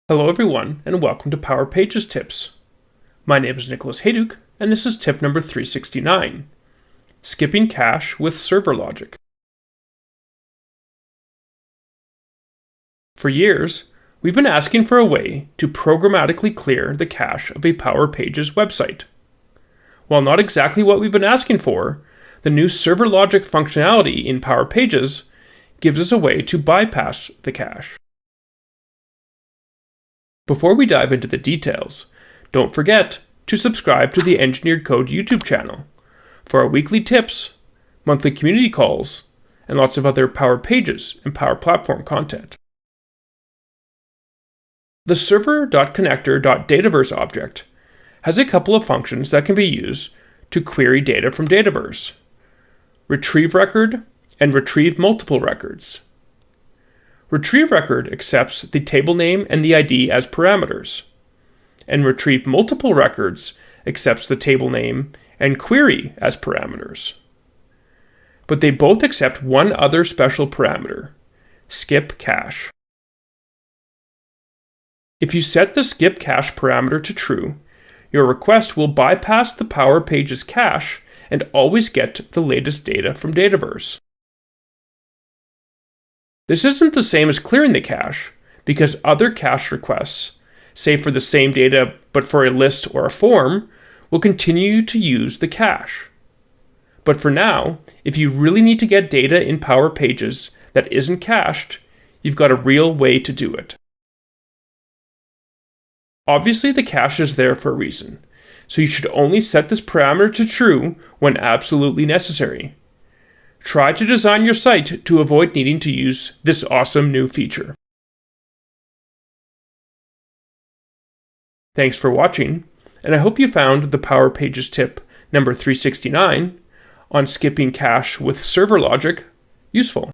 Hello everyone, and welcome to Power Pages Tips. My name is Nicholas Hayduk, and this is tip number 369, skipping cache with server logic. For years, we've been asking for a way to programmatically clear the cache of a Power Pages website. While not exactly what we've been asking for, the new server logic functionality in Power Pages gives us a way to bypass the cache. Before we dive into the details, don't forget to subscribe to the Engineered Code YouTube channel for our weekly tips, monthly community calls, and lots of other Power Pages and Power Platform content. The server.connector.dataverse object has a couple of functions that can be used to query data from Dataverse: retrieve record and retrieve multiple records. Retrieve record accepts the table name and the ID as parameters, and retrieve multiple records accepts the table name and query as parameters. But they both accept one other special parameter: skip cache. If you set the skip cache parameter to true, your request will bypass the Power Pages cache and always get the latest data from Dataverse. This isn't the same as clearing the cache, because other cache requests, say for the same data but for a list or a form, will continue to use the cache. But for now, if you really need to get data in Power Pages that isn't cached, you've got a real way to do it. Obviously, the cache is there for a reason, so you should only set this parameter to true when absolutely necessary. Try to design your site to avoid needing to use this awesome new feature. Thanks for watching, and I hope you found the Power Pages tip number 369 on skipping cache with server logic useful.